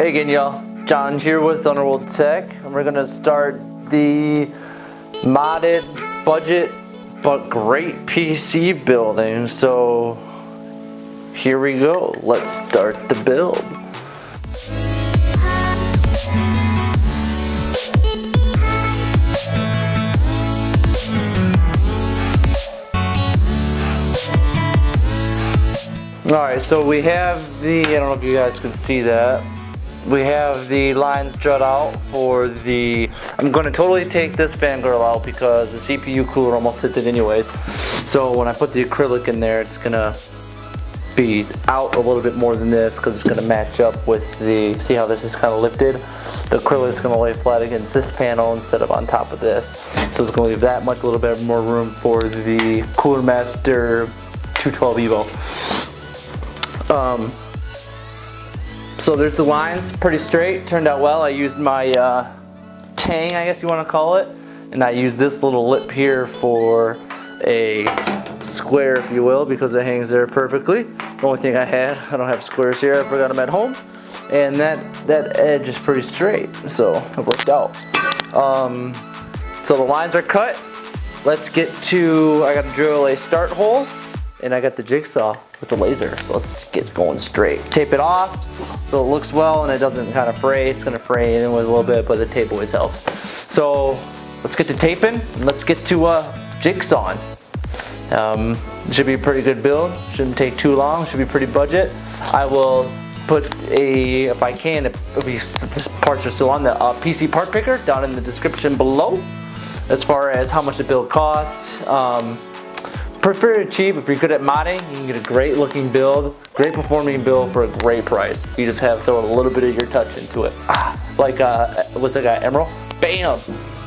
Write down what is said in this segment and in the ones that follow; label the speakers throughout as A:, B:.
A: Hey again, y'all. John here with Underworldtech, and we're gonna start the modded budget but great PC building. So here we go. Let's start the build. Alright, so we have I don't know if you guys can see that. We have the lines drawn out for I'm going to totally take this fan grill out because the CPU cooler almost hit it anyways. So when I put the acrylic in there, it's going to be out a little bit more than this because it's going to match up with see how this is kind of lifted? The acrylic is going to lay flat against this panel instead of on top of this. So it's going to leave that much a little bit more room for the Cooler Master 212 Evo. So there's the lines, pretty straight, turned out well. I used my tang, I guess you want to call it, and I used this little lip here for a square, if you will, because it hangs there perfectly. The only thing I don't have squares here, I forgot them at home, and that edge is pretty straight, so it worked out. So the lines are cut. Let's get to, I got to drill a start hole, and I got the jigsaw with the laser, so let's get going straight. Tape it off so it looks well and it doesn't kind of fray. It's gonna fray in with a little bit, but the tape always helps. So let's get to taping and let's get to jigsawing. It should be a pretty good build. Shouldn't take too long. Should be pretty budget. I will put if I can, if these parts are still on, the PC part picker down in the description below as far as how much the build costs. Prefer it cheap. If you're good at modding, you can get a great looking build, great performing build for a great price. You just have to throw a little bit of your touch into it. Like what's that guy, Emerald? Bam!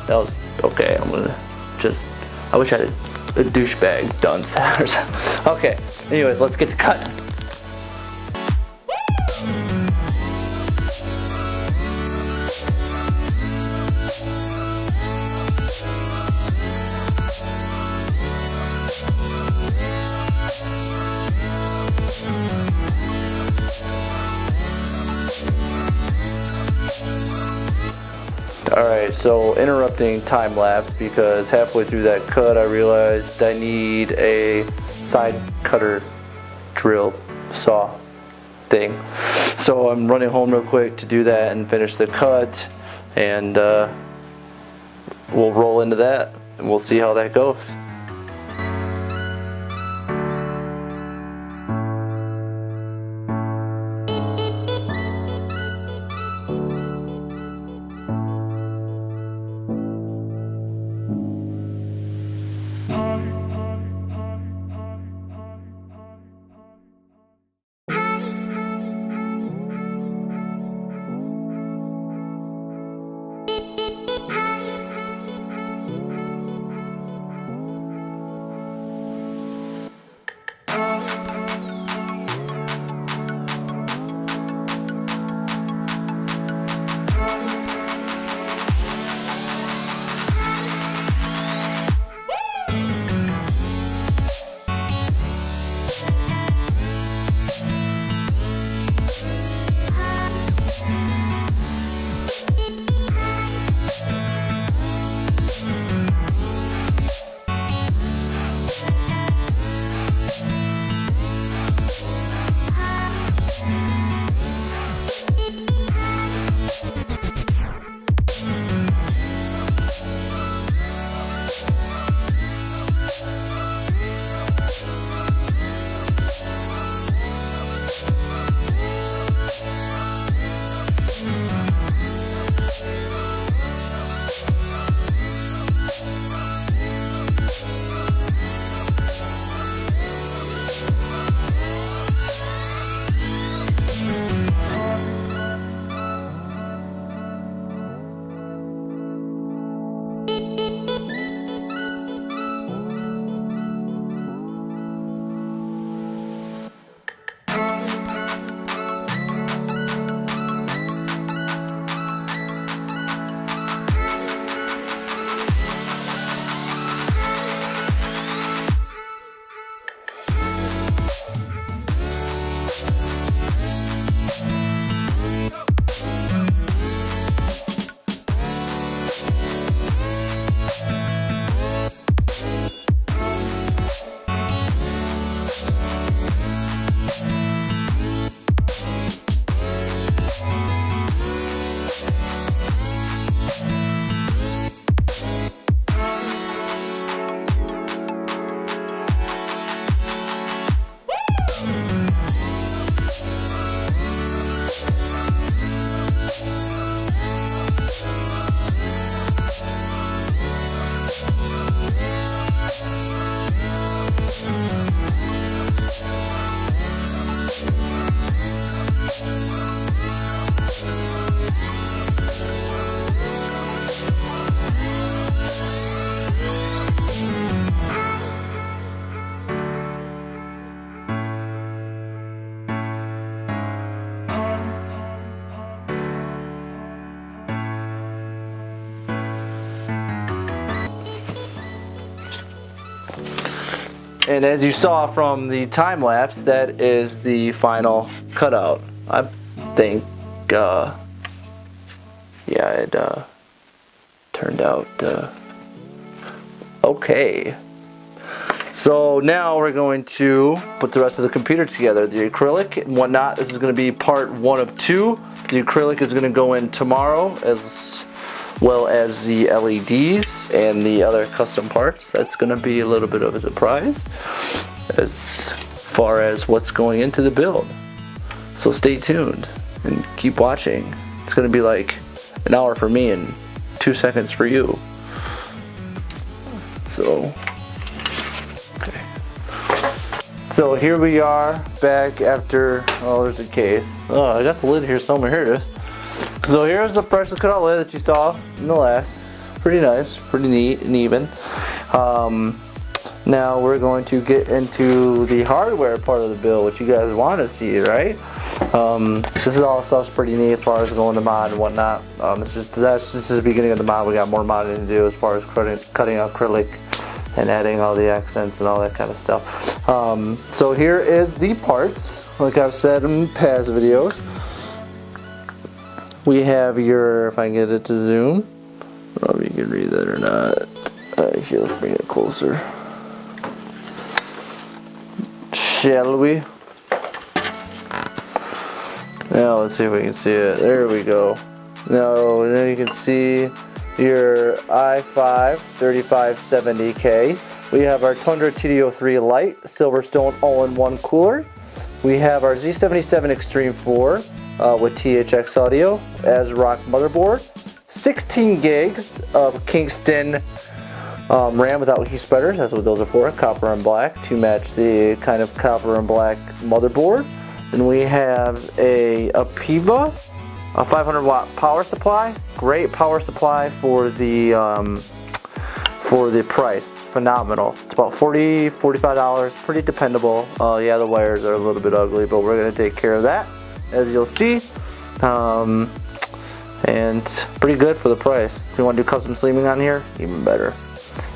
A: That was okay. I wish I had a douchebag dunce or something. Okay, anyways, let's get to cutting. Alright, so interrupting time lapse because halfway through that cut I realized I need a side cutter drill saw thing. So I'm running home real quick to do that and finish the cut, and we'll roll into that and we'll see how that goes. And as you saw from the time lapse, that is the final cutout. I think, yeah, it turned out okay. So now we're going to put the rest of the computer together. The acrylic and whatnot, this is going to be part 1 of 2. The acrylic is going to go in tomorrow, as well as the LEDs and the other custom parts. That's going to be a little bit of a surprise as far as what's going into the build. So stay tuned and keep watching. It's going to be like an hour for me and 2 seconds for you. So, okay. So here we are back after, oh, there's a case. Oh, I got the lid here somewhere. Here it is. So here's the freshly cut out lid that you saw in the last. Pretty nice, pretty neat and even. Now we're going to get into the hardware part of the build, which you guys want to see, right? This is all stuff's pretty neat as far as going to mod and whatnot. That's just the beginning of the mod. We got more modding to do as far as cutting acrylic and adding all the accents and all that kind of stuff. So here is the parts, like I've said in past videos. We have your, if I can get it to zoom, I don't know if you can read that or not. Here, let's bring it closer. Shall we? Now let's see if we can see it. There we go. Now you can see your i5 3570K. We have our Tundra TD03 Lite Silverstone all-in-one cooler. We have our Z77 Extreme 4 with THX audio as rock motherboard. 16 gigs of Kingston RAM without heat spreaders. That's what those are for, copper and black, to match the kind of copper and black motherboard. Then we have a Apiva, a 500 watt power supply. Great power supply for the price. Phenomenal. It's about $45, pretty dependable. Yeah, the wires are a little bit ugly, but we're going to take care of that, as you'll see. And pretty good for the price. If you want to do custom sleeving on here, even better.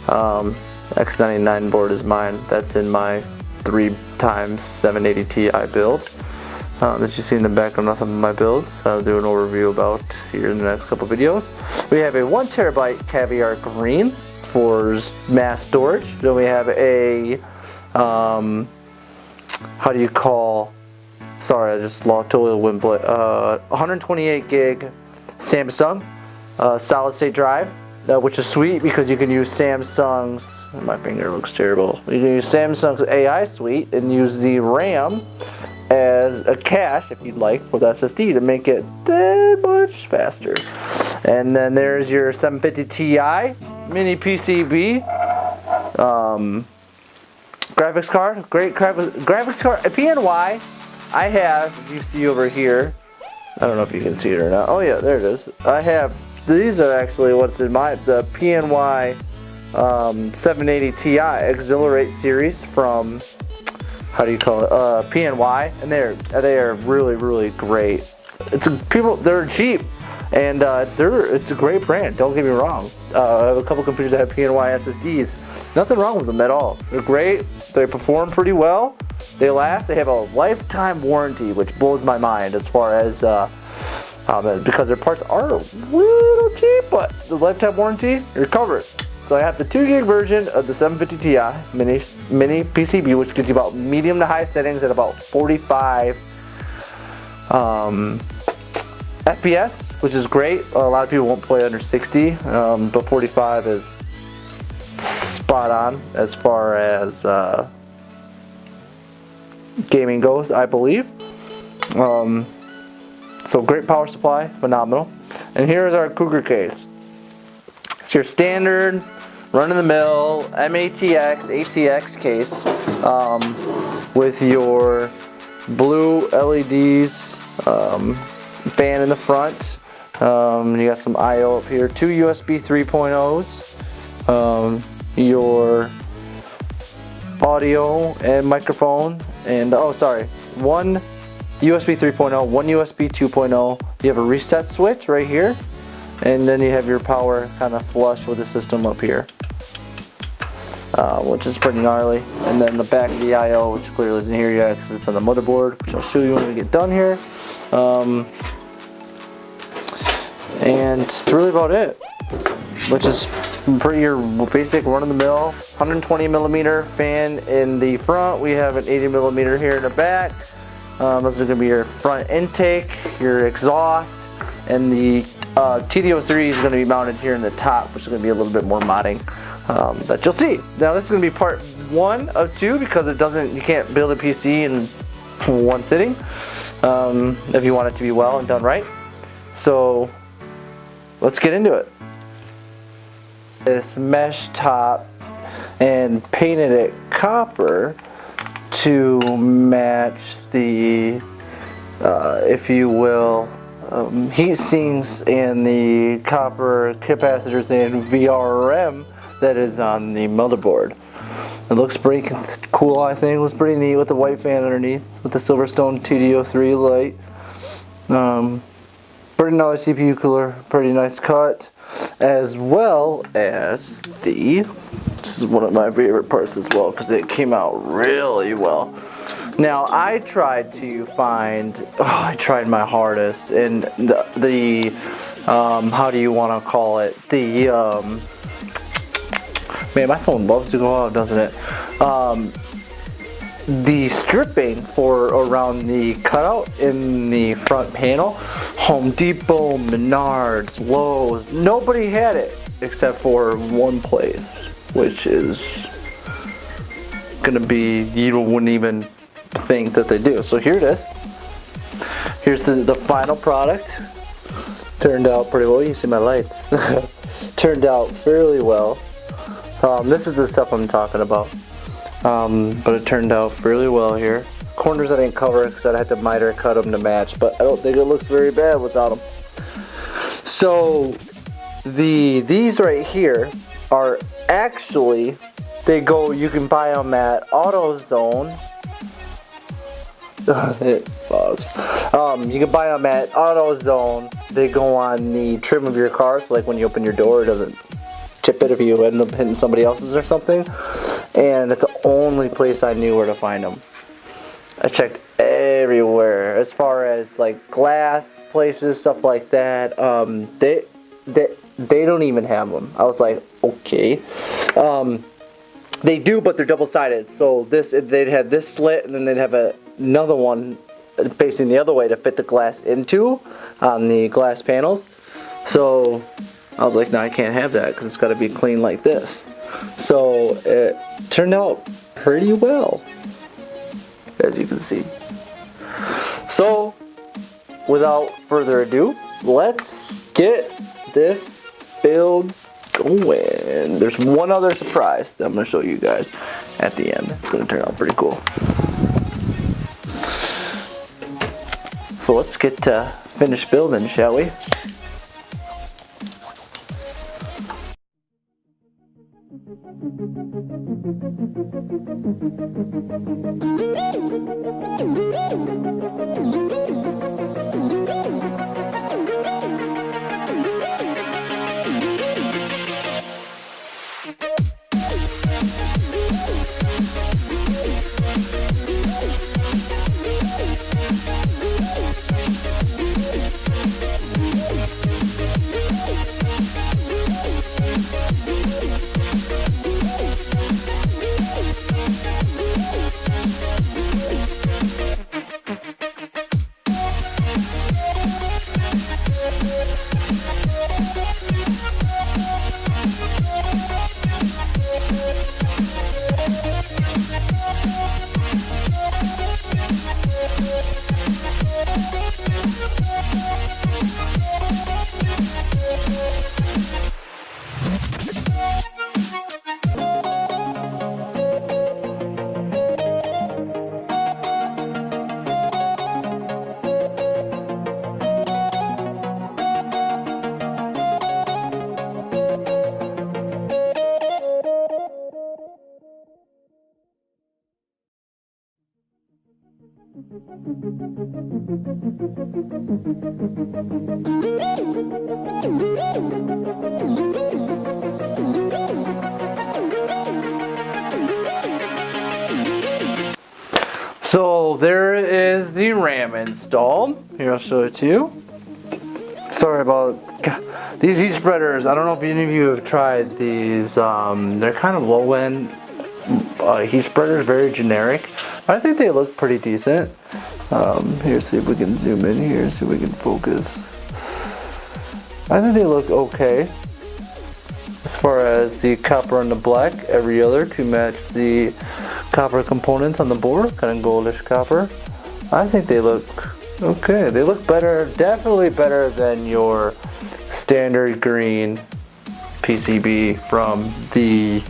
A: X99 board is mine. That's in my 3x780 Ti build. As you see in the background of some of my builds, I'll do an overview about here in the next couple videos. We have a 1TB Caviar Green for mass storage. Then we have a, how do you call, sorry, I just totally went blank. 128 gig Samsung solid state drive, which is sweet because you can use Samsung's, my finger looks terrible, you can use Samsung's AI suite and use the RAM as a cache, if you'd like, for the SSD to make it that much faster. And then there's your 750 Ti mini PCB graphics card, great graphics card, a PNY. I have, if you see over here, I don't know if you can see it or not. Oh yeah, there it is. I have, these are actually what's in the PNY 780 Ti Exhilarate series from, how do you call it, PNY, and they are really great. They're cheap, and it's a great brand. Don't get me wrong. I have a couple computers that have PNY SSDs. Nothing wrong with them at all. They're great. They perform pretty well. They last. They have a lifetime warranty, which blows my mind as far as because their parts are a little cheap, but the lifetime warranty, you're covered. So I have the 2 gig version of the 750 Ti mini PCB, which gives you about medium to high settings at about 45 FPS, which is great. A lot of people won't play under 60, but 45 is spot on as far as gaming goes, I believe. So great power supply, phenomenal. And here's our Cougar case. It's your standard run-of-the-mill MATX ATX case with your blue LEDs, fan in the front. You got some I/O up here, 2 USB 3.0s, your audio and microphone, and one USB 3.0, one USB 2.0. You have a reset switch right here, and then you have your power kind of flush with the system up here. which is pretty gnarly. And then the back of the I/O, which clearly isn't here yet because it's on the motherboard, which I'll show you when we get done here. And that's really about it, which is pretty your basic run-of-the-mill 120 millimeter fan in the front. We have an 80 millimeter here in the back. Those are going to be your front intake, your exhaust, and the TD03 is going to be mounted here in the top, which is going to be a little bit more modding that you'll see. Now this is going to be part 1 of 2 because you can't build a PC in one sitting if you want it to be well and done right. So let's get into it. This mesh top and painted it copper to match the, if you will, heat sinks and the copper capacitors and VRM that is on the motherboard. It looks pretty cool, I think. It looks pretty neat with the white fan underneath with the Silverstone TD03 light. Pretty nice CPU cooler, pretty nice cut, as well as this is one of my favorite parts as well because it came out really well. Now I tried to find, I tried my hardest, and the how do you want to call it, man, my phone loves to go out, doesn't it? The stripping for around the cutout in the front panel, Home Depot, Menards, Lowe's, nobody had it except for one place, which is gonna be, you wouldn't even think that they do. So here it is. Here's the final product. Turned out pretty well. You see my lights. Turned out fairly well. This is the stuff I'm talking about. But it turned out fairly well here. Corners I didn't cover because I'd have to miter cut them to match, but I don't think it looks very bad without them. So these right here are actually, you can buy them at AutoZone. It fogs. You can buy them at AutoZone. They go on the trim of your car, so like when you open your door, it doesn't chip it if you end up hitting somebody else's or something. And it's the only place I knew where to find them. I checked everywhere as far as like glass places, stuff like that. They don't even have them. I was like, okay. They do, but they're double-sided. So they'd have this slit, and then they'd have another one facing the other way to fit the glass into on the glass panels. So I was like, no, I can't have that because it's got to be clean like this. So it turned out pretty well, as you can see. So without further ado, let's get this build going. There's one other surprise that I'm going to show you guys at the end. It's going to turn out pretty cool. So let's get to finished building, shall we? So there is the RAM installed. Here, I'll show it to you. Sorry about these heat spreaders. I don't know if any of you have tried these. They're kind of low end heat spreaders, very generic. I think they look pretty decent. Here, see if we can zoom in here, see if we can focus. I think they look okay. As far as the copper and the black, every other to match the copper components on the board, kind of goldish copper. I think they look okay. They look better, definitely better than your standard green PCB from the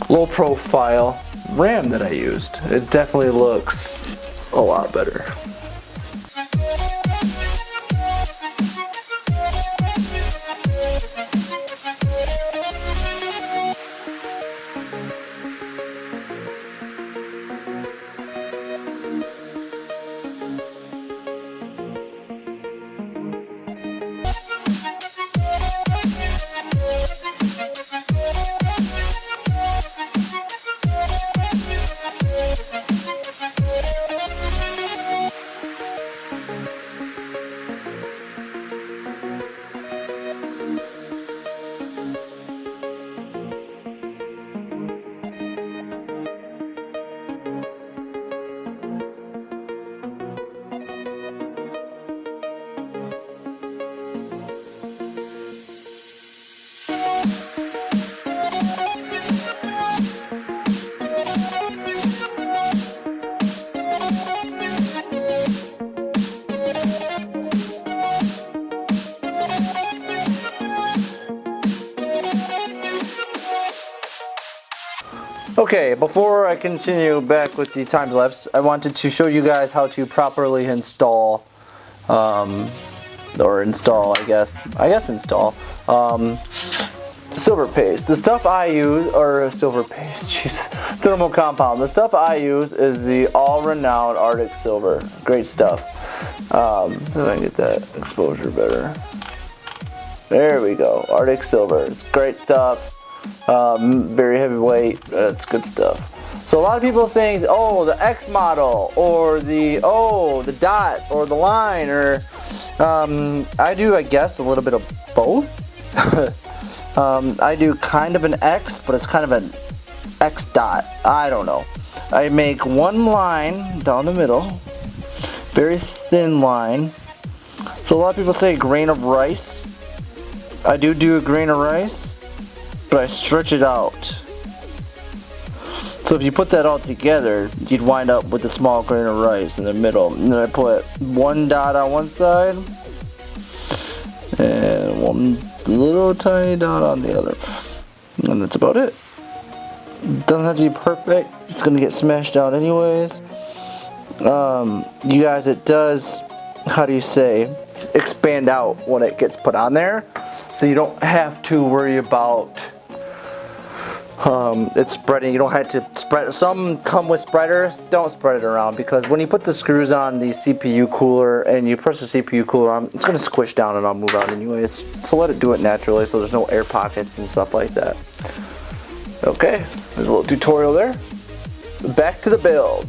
A: low profile RAM that I used. It definitely looks a lot better. Okay, before I continue back with the time lapse, I wanted to show you guys how to properly install, or install, I guess install, silver paste. The stuff I use, or silver paste, jeez, thermal compound. The stuff I use is the all-renowned Arctic Silver. Great stuff. If I can get that exposure better. There we go, Arctic Silver. It's great stuff. Very heavyweight. It's good stuff. So a lot of people think, oh, the X model, or the dot, or the line, or I do, I guess, a little bit of both. I do kind of an X, but it's kind of an X dot. I don't know. I make one line down the middle, very thin line. So a lot of people say grain of rice. I do a grain of rice, but I stretch it out. So if you put that all together, you'd wind up with a small grain of rice in the middle. And then I put one dot on one side and one little tiny dot on the other. And that's about it. Doesn't have to be perfect. It's gonna get smashed out anyways. You guys, it does, how do you say, expand out when it gets put on there. So you don't have to worry about it's spreading. You don't have to spread. Some come with spreaders. Don't spread it around, because when you put the screws on the CPU cooler and you press the CPU cooler on, it's going to squish down and I'll move out anyways. So let it do it naturally, so there's no air pockets and stuff like that. Okay, there's a little tutorial there. Back to the build.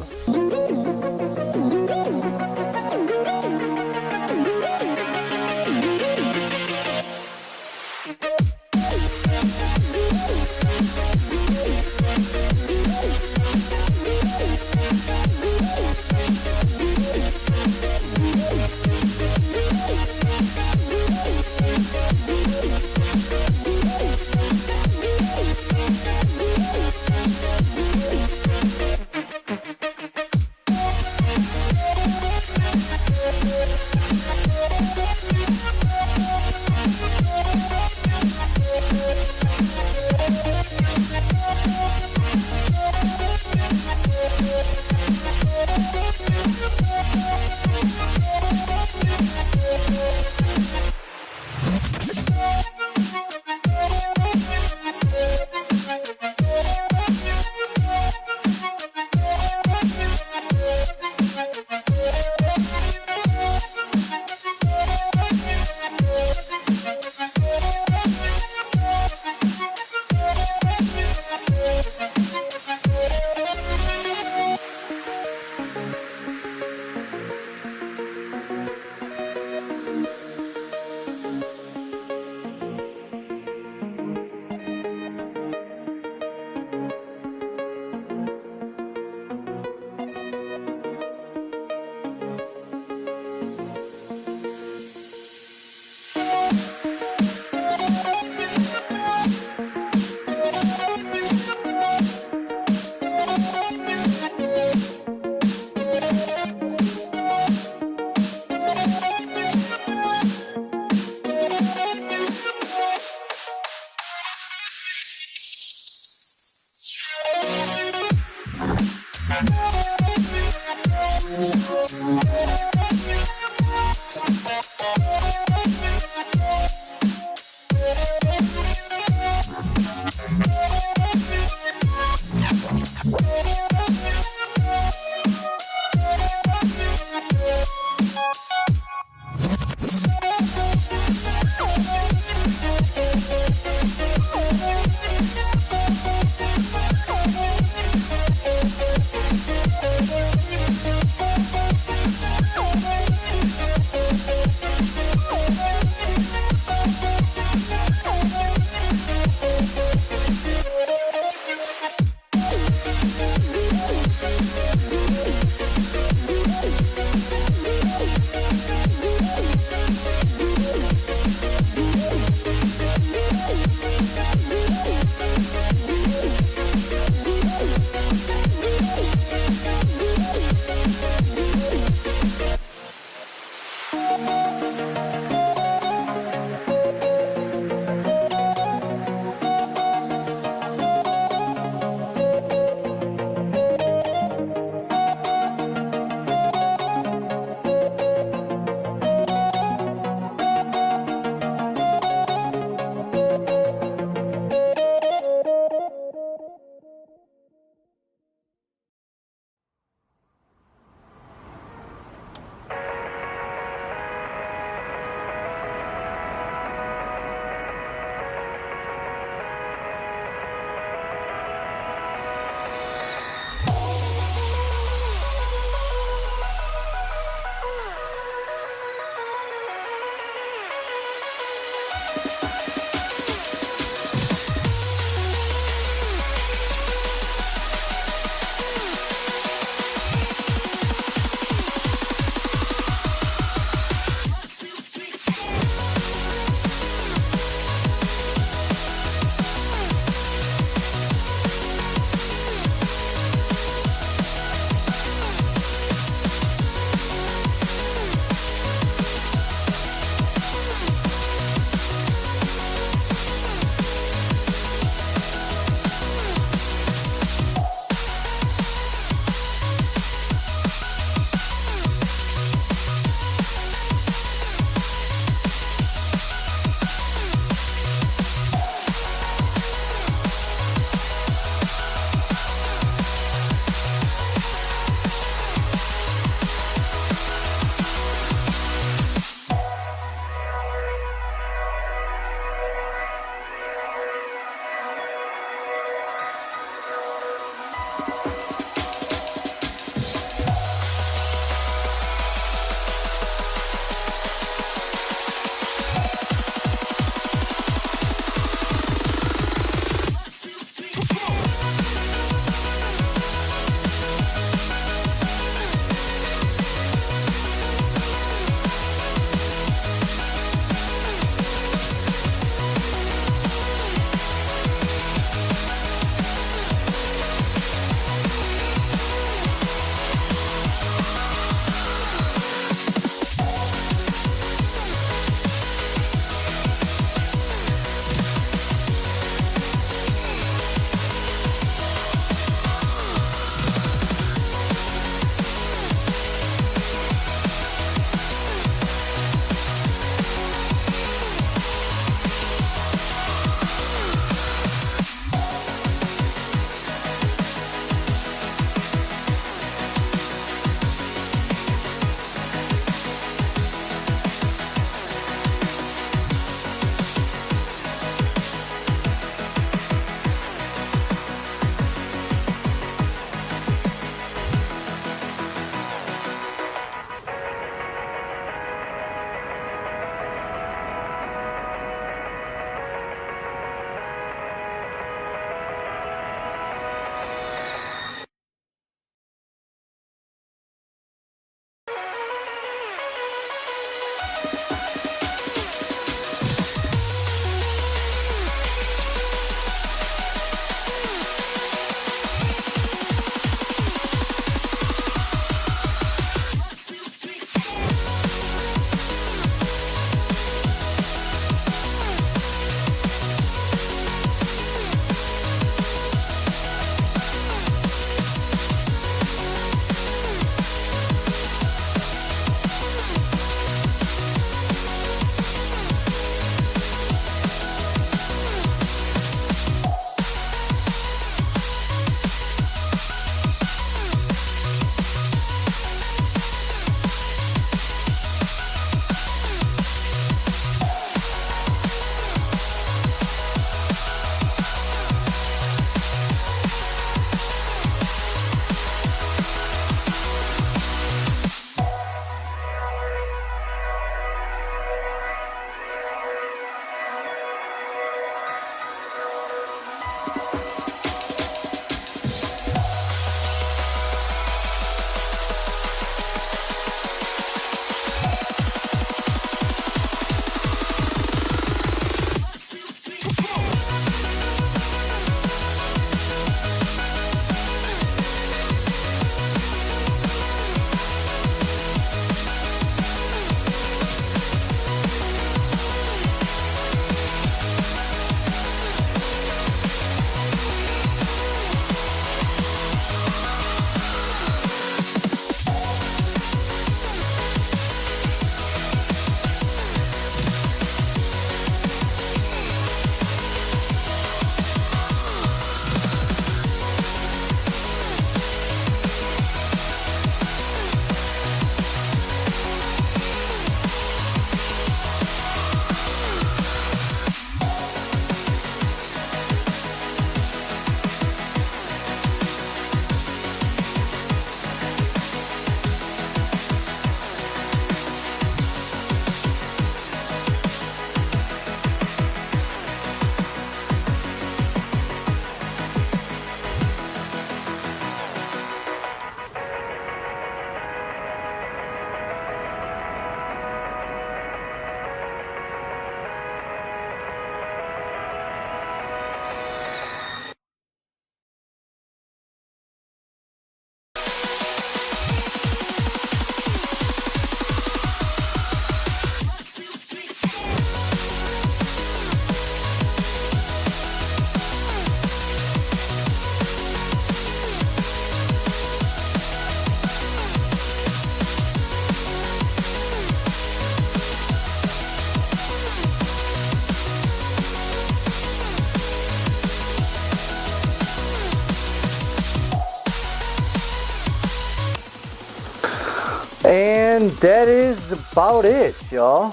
A: And that is about it, y'all,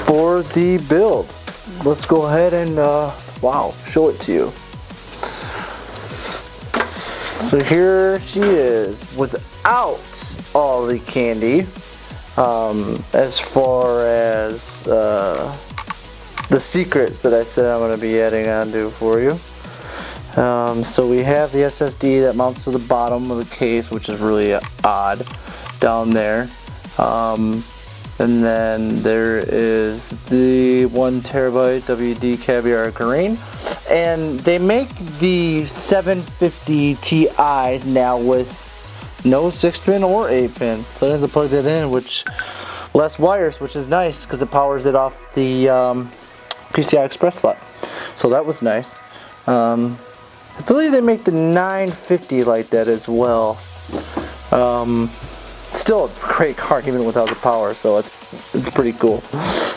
A: for the build. Let's go ahead and, wow, show it to you. So here she is without all the candy, as far as the secrets that I said I'm going to be adding onto for you. So we have the SSD that mounts to the bottom of the case, which is really odd down there. And then there is the 1 terabyte WD Caviar Green. And they make the 750 Ti's now with no 6-pin or 8-pin. So I have to plug that in, which less wires, which is nice because it powers it off the PCI Express slot. So that was nice. I believe they make the 950 like that as well. Still a great card even without the power, so it's pretty cool.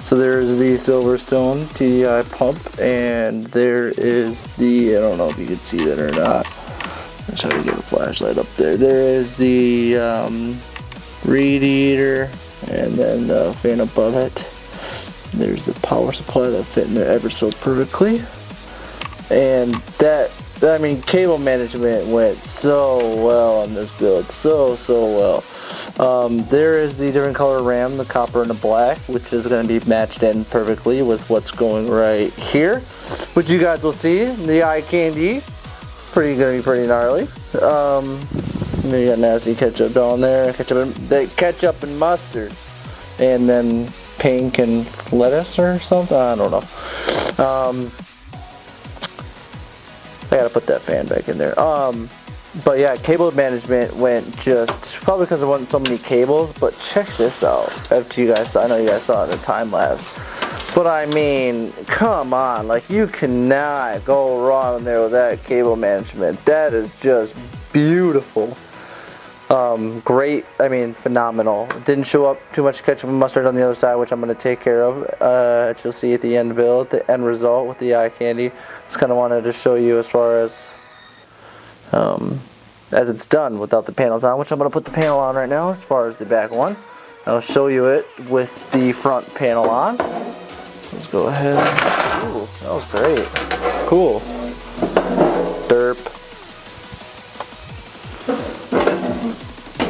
A: So there's the Silverstone TDI pump, and there is the, I don't know if you can see that or not. I'll try to get a flashlight up there. There is the reed eater, and then the fan above it. There's the power supply that fit in there ever so perfectly. And that, I mean, cable management went so well on this build, so well. There is the different color RAM, the copper and the black, which is going to be matched in perfectly with what's going right here, which you guys will see. The eye candy, going to be pretty gnarly. You got nasty ketchup down there, ketchup and mustard, and then pink and lettuce or something. I don't know. I gotta put that fan back in there. But yeah, cable management went just, probably because there wasn't so many cables, but check this out. After you guys, I know you guys saw it in the time lapse, but I mean, come on, like you cannot go wrong there with that cable management. That is just beautiful. Great, I mean, phenomenal. Didn't show up too much ketchup and mustard on the other side, which I'm going to take care of, as you'll see at the end build, the end result with the eye candy. Just kind of wanted to show you as far as it's done without the panels on, which I'm going to put the panel on right now as far as the back one. I'll show you it with the front panel on. Let's go ahead. Ooh, that was great. Cool. Derp.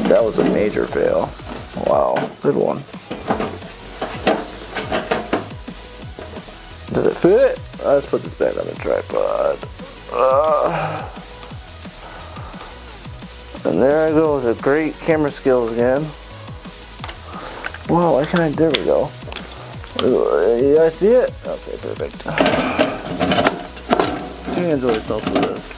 A: That was a major fail. Wow, good one. Does it fit? Let's put this back on the tripod. And there I go with a great camera skills again. Wow, why can't I? There we go. You guys see it? Okay, perfect. 2 hands always help with this.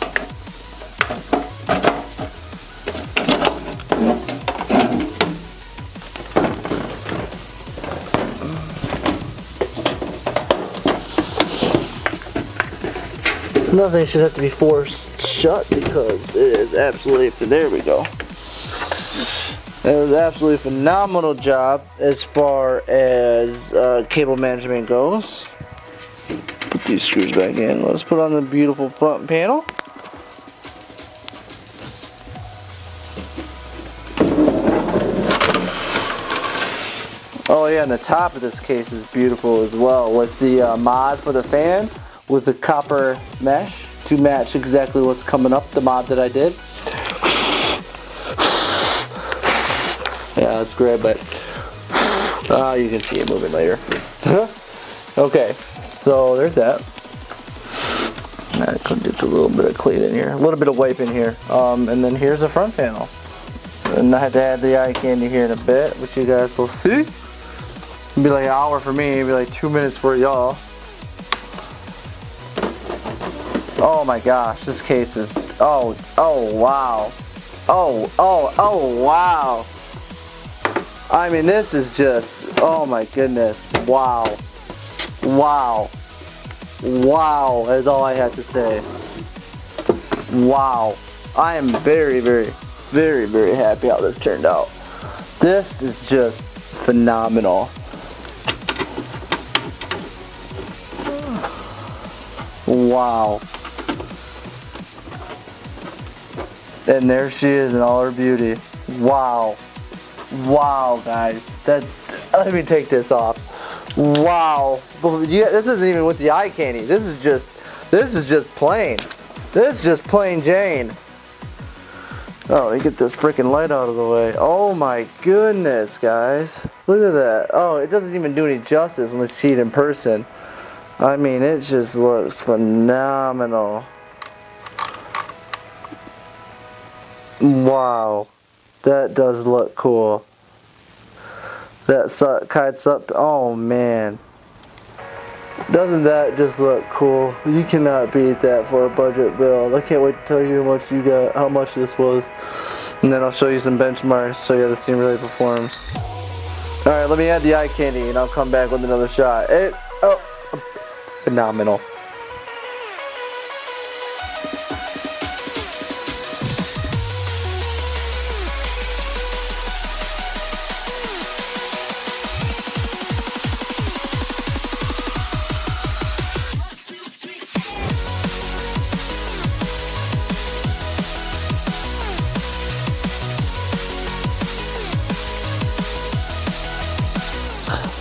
A: Nothing should have to be forced shut because it is absolutely, there we go. It was absolutely a phenomenal job as far as cable management goes. Put these screws back in. Let's put on the beautiful front panel. Oh yeah, and the top of this case is beautiful as well with the mod for the fan with the copper mesh to match exactly what's coming up, the mod that I did. Yeah, that's great, but you can see it moving later. Okay, so there's that. I could do a little bit of clean in here, a little bit of wipe in here, and then here's the front panel. And I have to add the eye candy here in a bit, which you guys will see. It'll be like an hour for me, it'll be like 2 minutes for y'all. Oh my gosh, this case is, oh wow. Oh wow. I mean, this is just, oh my goodness, wow. Wow is all I have to say. Wow. I am very happy how this turned out. This is just phenomenal. Wow. And there she is in all her beauty. Wow. Wow, guys, let me take this off. Wow, yeah, this isn't even with the eye candy. This is just plain. This is just plain Jane. Oh, let me get this freaking light out of the way. Oh my goodness, guys. Look at that. Oh, it doesn't even do any justice unless you see it in person. I mean, it just looks phenomenal. Wow. That does look cool. That kites up. Oh man. Doesn't that just look cool? You cannot beat that for a budget build. I can't wait to tell you how much this was. And then I'll show you some benchmarks, show you how this thing really performs. Alright, let me add the eye candy and I'll come back with another shot. Phenomenal.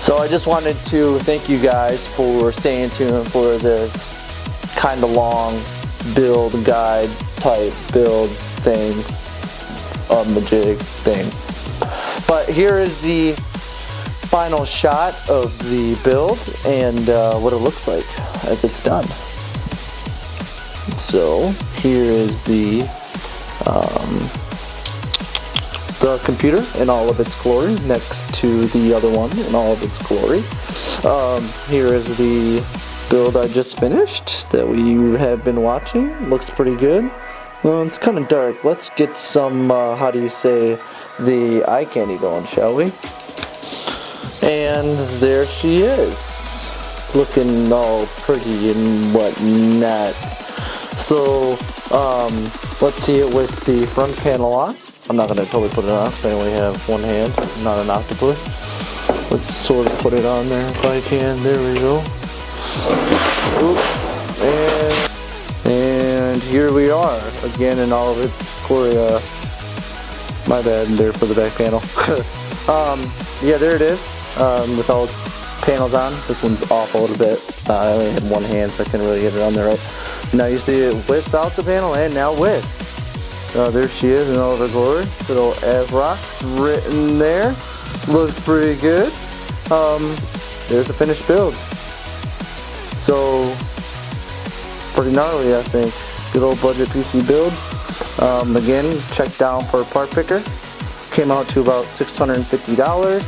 A: So I just wanted to thank you guys for staying tuned for this kind of long build guide type build thing on the jig thing. But here is the final shot of the build and what it looks like as it's done. So here is the computer in all of its glory next to the other one in all of its glory. Here is the build I just finished that we have been watching. Looks pretty good. Well, it's kind of dark. Let's get some, how do you say, the eye candy going, shall we? And there she is, looking all pretty and whatnot. So, let's see it with the front panel on. I'm not going to totally put it on because I only have one hand, I'm not an octopus. Let's sort of put it on there if I can. There we go. Oops. And here we are again in all of its glory. My bad there for the back panel. Yeah, there it is with all its panels on. This one's off a little bit. I only had one hand, so I couldn't really get it on there right. Now you see it without the panel and now with. There she is in all of her glory. Little Avrox written there. Looks pretty good. There's a finished build. So, pretty gnarly, I think. Good old budget PC build. Again, check down for a part picker. Came out to about $650.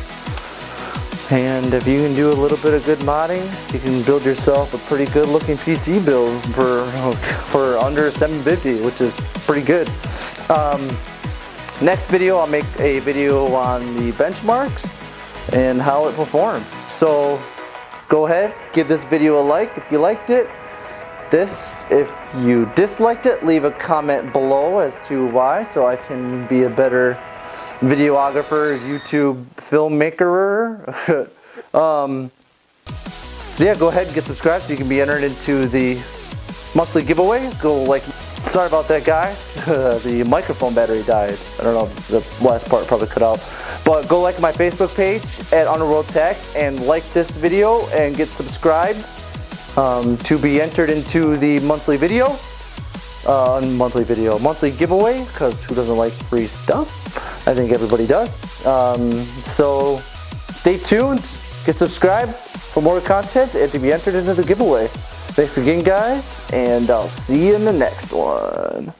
A: And if you can do a little bit of good modding, you can build yourself a pretty good looking PC build for under $750, which is pretty good. Next video, I'll make a video on the benchmarks and how it performs. So go ahead, give this video a like if you liked it. If you disliked it, leave a comment below as to why, so I can be a better videographer, YouTube filmmaker. So yeah, go ahead and get subscribed so you can be entered into the monthly giveaway. Sorry about that, guys. The microphone battery died. I don't know, the last part probably cut out. But go like my Facebook page at Underworldtech and like this video and get subscribed to be entered into the monthly giveaway, because who doesn't like free stuff? I think everybody does. So stay tuned, get subscribed for more content and to be entered into the giveaway. Thanks again, guys, and I'll see you in the next one.